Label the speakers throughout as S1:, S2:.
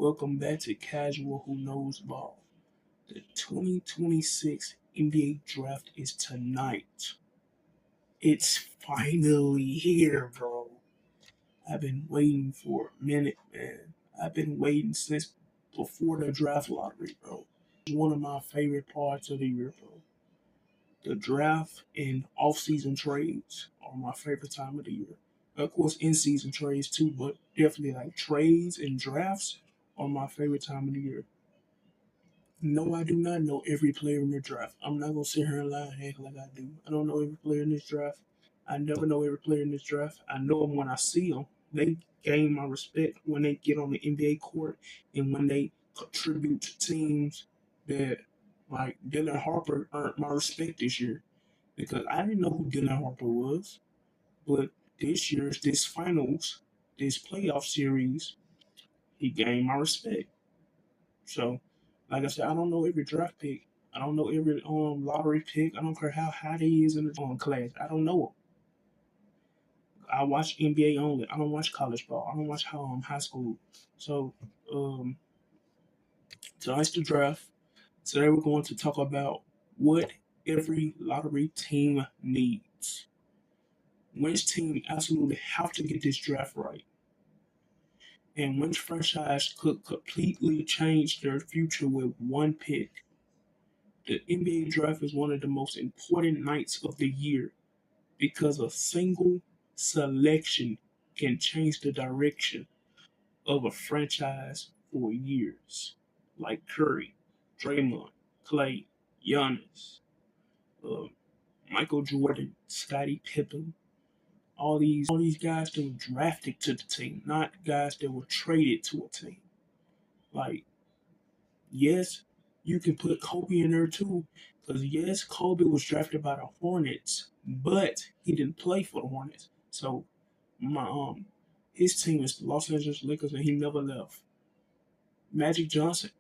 S1: Welcome back to Casual Who Knows Ball. The 2026 NBA Draft is tonight. It's finally here, bro. I've been waiting for a minute, man. I've been waiting since before the draft lottery, bro. One of my favorite parts of the year, bro. The draft and off-season trades are my favorite time of the year. Of course, in-season trades too, but definitely like trades and drafts are my favorite time of the year. No, I do not know every player in the draft. I'm not gonna sit here and lie and act like I do. I don't know every player in this draft. I never know every player in this draft. I know them when I see them. They gain my respect when they get on the NBA court and when they contribute to teams that, like Dylan Harper, earned my respect this year because I didn't know who Dylan Harper was, but this finals, this playoff series, he gained my respect. So, like I said, I don't know every draft pick. I don't know every lottery pick. I don't care how high they is in the class. I don't know. I watch NBA only. I don't watch college ball. I don't watch high school. So um, tonight's the draft. Today we're going to talk about what every lottery team needs. Which team absolutely have to get this draft right, and which franchise could completely change their future with one pick. The NBA draft is one of the most important nights of the year because a single selection can change the direction of a franchise for years. Like Curry, Draymond, Clay, Giannis, uh, Michael Jordan, Scottie Pippen, all these guys that were drafted to the team, not guys that were traded to a team. Like, yes, you can put Kobe in there too, because yes, Kobe was drafted by the Hornets, but he didn't play for the Hornets. So my his team is the Los Angeles Lakers, and he never left. Magic Johnson,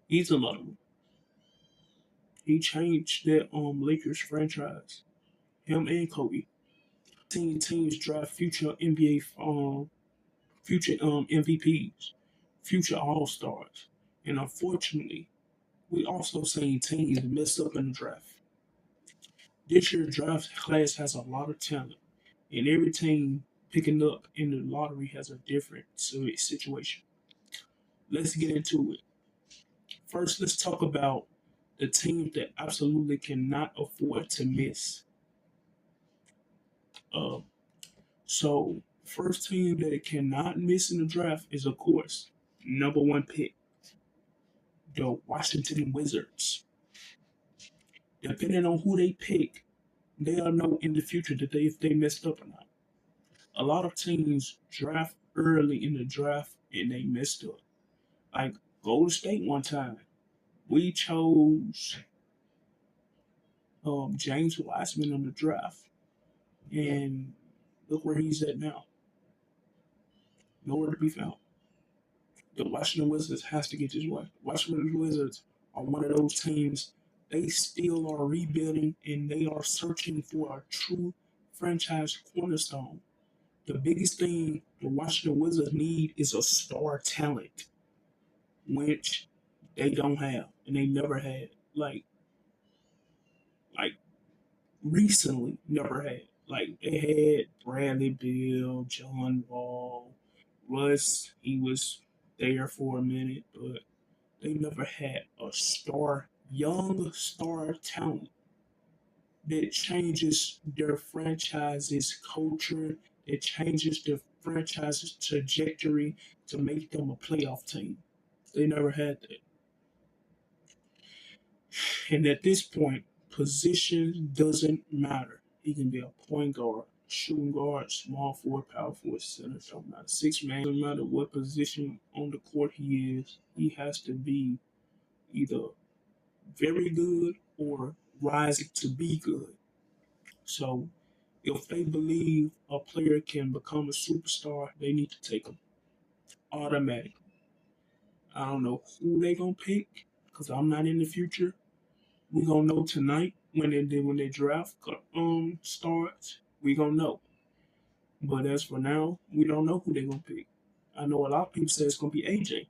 S1: he's another one. He changed that Lakers franchise. Him and Kobe. Seen teams draft future NBA future MVPs, future All Stars, and unfortunately, we also seen teams mess up in the draft. This year's draft class has a lot of talent, and every team picking up in the lottery has a different situation. Let's get into it. First, let's talk about the teams that absolutely cannot afford to miss. Uh, first team that it cannot miss in the draft is, of course, number one pick, the Washington Wizards. Depending on who they pick, they'll know in the future that if they messed up or not. A lot of teams draft early in the draft and they messed up. Like Golden State one time, we chose James Wiseman in the draft, and look where he's at now. Nowhere to be found. The Washington Wizards has to get this right. Washington Wizards are one of those teams. They still are rebuilding and they are searching for a true franchise cornerstone. The biggest thing the Washington Wizards need is a star talent, which they don't have and they never had. Like recently, never had. Like they had Bradley Bill, John Wall, Russ. He was there for a minute, but they never had a young star talent that changes their franchise's culture, that changes their franchise's trajectory to make them a playoff team. They never had that. And at this point, position doesn't matter. He can be a point guard, shooting guard, small forward, power forward, center, don't matter. Six man, doesn't matter what position on the court he is, he has to be either very good or rising to be good. So if they believe a player can become a superstar, they need to take him automatically. I don't know who they gonna pick because I'm not in the future. We gonna know tonight when they draft starts. We gonna know. But as for now, we don't know who they gonna pick. I know a lot of people say it's gonna be AJ.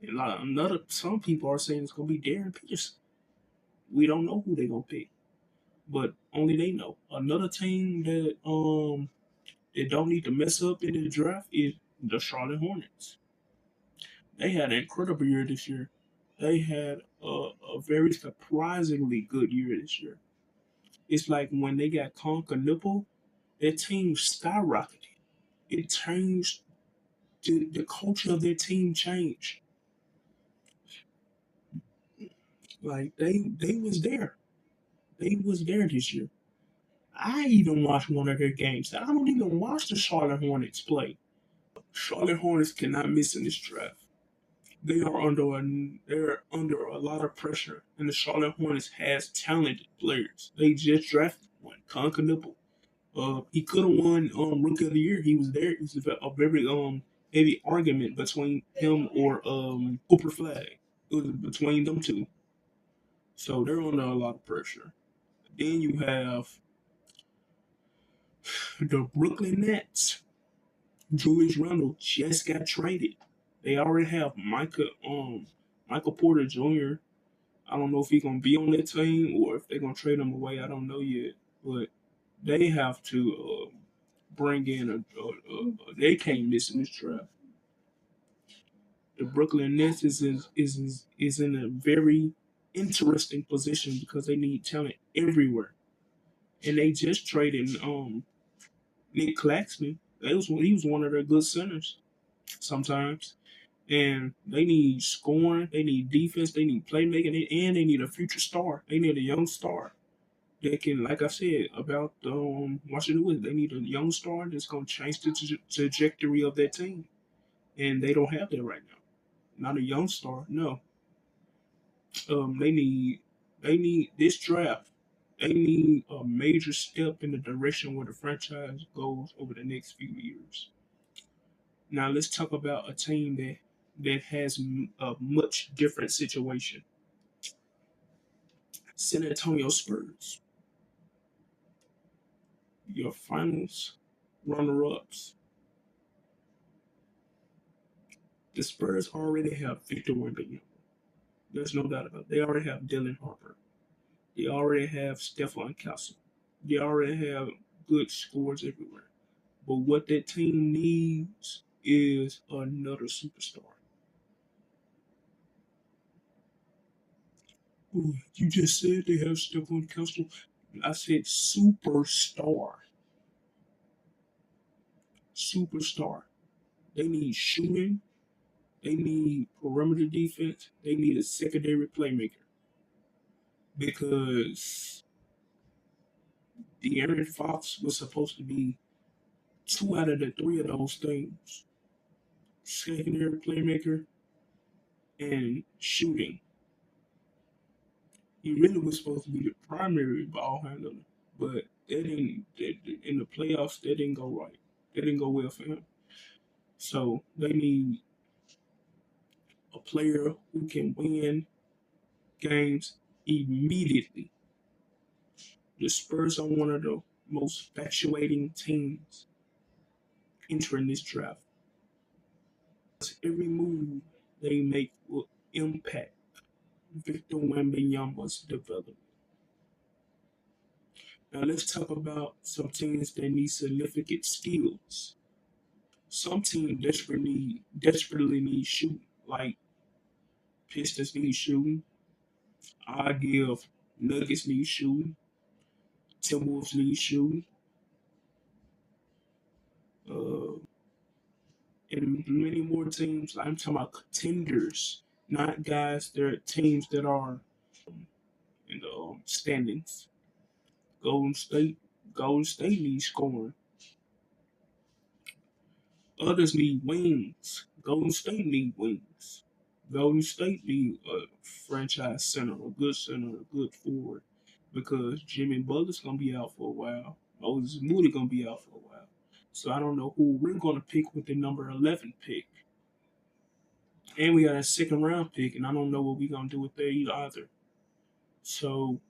S1: And some people are saying it's gonna be Darren Peterson. We don't know who they're gonna pick, but only they know. Another team that don't need to mess up in the draft is the Charlotte Hornets. They had an incredible year this year. They had a very surprisingly good year this year. It's like when they got Conker Nipple, their team skyrocketed. It changed the culture of their team changed. Like they was there. They was there this year. I even watched one of their games. I don't even watch the Charlotte Hornets play. Charlotte Hornets cannot miss in this draft. They're under a lot of pressure, and the Charlotte Hornets has talented players. They just drafted one, Conker Nipple. He could have won Rookie of the Year. He was there. It was a very heavy argument between him or Cooper Flag. It was between them two, so they're under a lot of pressure. Then you have the Brooklyn Nets. Julius Randle just got traded. They already have Michael Porter Jr. I don't know if he's gonna be on that team or if they're gonna trade him away. I don't know yet, but they have to bring in they can't miss in this draft. The Brooklyn Nets is in a very interesting position because they need talent everywhere, and they just traded Nick Claxton. He was one of their good centers sometimes. And they need scoring, they need defense, they need playmaking, and they need a future star. They need a young star that can, like I said about Washington Wizards, they need a young star that's going to change the trajectory of their team, and they don't have that right now. Not a young star, no. They need this draft. They need a major step in the direction where the franchise goes over the next few years. Now let's talk about a team that has a much different situation. San Antonio Spurs, your finals runner-ups. The Spurs already have Victor Wembanyama. There's no doubt about it. They already have Dylan Harper. They already have Stephon Castle. They already have good scores everywhere. But what that team needs is another superstar. Ooh, you just said they have Stephon Castle. I said superstar. Superstar. They need shooting. They need perimeter defense. They need a secondary playmaker. Because De'Aaron Fox was supposed to be two out of the three of those things. Secondary playmaker and shooting. He really was supposed to be the primary ball handler. But in the playoffs, that didn't go right. That didn't go well for him. So they need a player who can win games immediately. The Spurs are one of the most fluctuating teams entering this draft. Every move they make will impact Victor Wembanyama's development. Now let's talk about some teams that need significant skills. Some teams desperately need shooting, like Pistons need shooting. I give Nuggets need shooting. Timberwolves need shooting. Uh, and many more teams. I'm talking about contenders, not guys. They're teams that are in the standings. Golden State, Golden State needs scoring. Others need wings. Golden State need wings. Golden State need a franchise center, a good forward, because Jimmy Butler's gonna be out for a while. Moses Moody gonna be out for a while. So I don't know who we're gonna pick with the number 11 pick. And we got a second round pick, and I don't know what we're gonna do with that either. So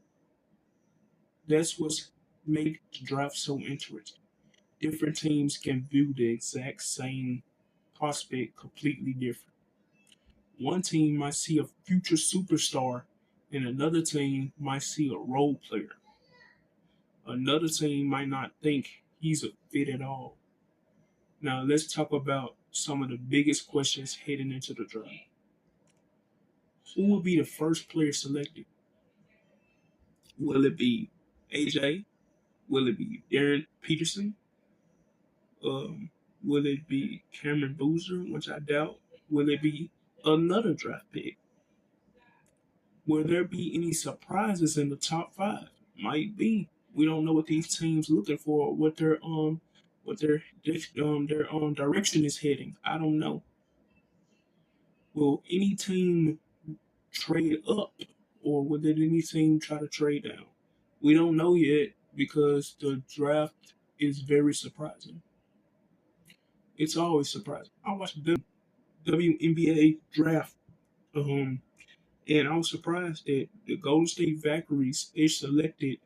S1: that's what's made the draft so interesting. Different teams can view the exact same prospect completely different. One team might see a future superstar, and another team might see a role player. Another team might not think he's a fit at all. Now, let's talk about some of the biggest questions heading into the draft. Who will be the first player selected? Will it be AJ? Will it be Darren Peterson? Um, will it be Cameron Boozer, which I doubt? Will it be another draft pick? Will there be any surprises in the top five? Might be. We don't know what these teams looking for, what their direction is heading. I don't know. Will any team trade up, or will any team try to trade down? We don't know yet because the draft is very surprising. It's always surprising. I watched the WNBA draft, um, and I was surprised that the Golden State Valkyries they selected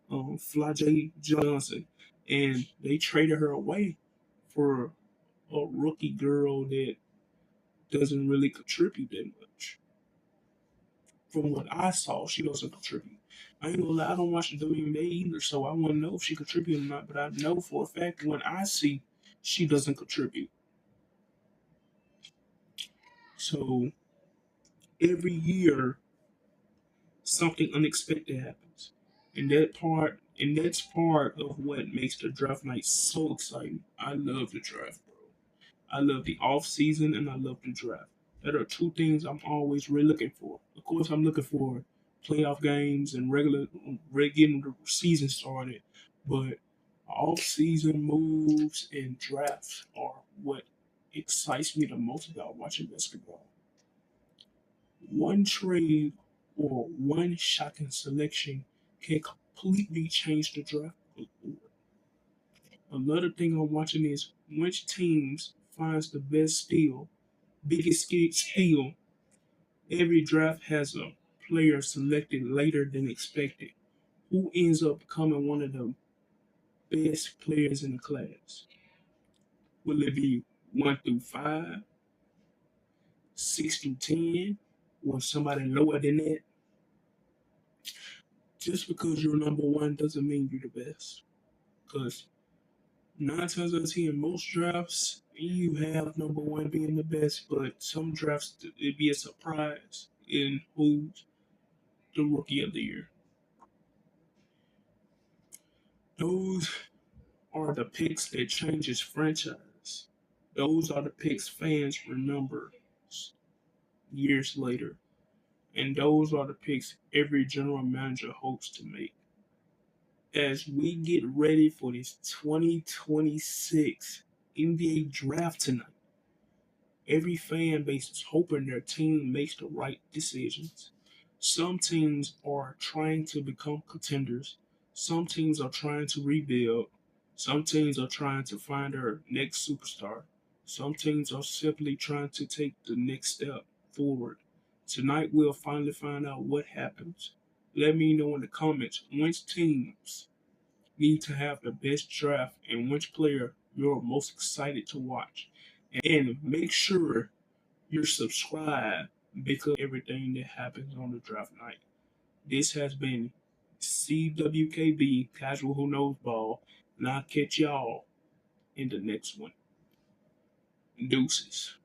S1: Flajay Johnson, and they traded her away for a rookie girl that doesn't really contribute that much. From what I saw, she doesn't contribute. I ain't gonna lie, I don't watch the WNBA either, so I wouldn't know if she contributed or not. But I know for a fact when I see she doesn't contribute. So every year something unexpected happens, and that's part of what makes the draft night so exciting. I love the draft, bro. I love the off season and I love the draft. That are two things I'm always really looking for. Of course, I'm looking for playoff games and getting the season started, but off season moves and drafts are what excites me the most about watching basketball. One trade or one shocking selection can completely change the draft. Another thing I'm watching is which teams finds the best steal, biggest steal. Every draft has a player selected later than expected. Who ends up becoming one of the best players in the class? Will it be 1 through 5, 6 through 10, or somebody lower than that? Just because you're number one doesn't mean you're the best. Because 9 times out of 10, most drafts you have number one being the best, but some drafts it'd be a surprise in who's the rookie of the year. Those are the picks that changes franchise. Those are the picks fans remember years later. And those are the picks every general manager hopes to make. As we get ready for this 2026 NBA draft tonight, every fan base is hoping their team makes the right decisions. Some teams are trying to become contenders. Some teams are trying to rebuild. Some teams are trying to find their next superstar. Some teams are simply trying to take the next step forward. Tonight we'll finally find out what happens. Let me know in the comments which teams need to have the best draft and which player you're most excited to watch. And make sure you're subscribed because everything that happens on the draft night. This has been CWKB, Casual Who Knows Ball, and I'll catch y'all in the next one. Deuces.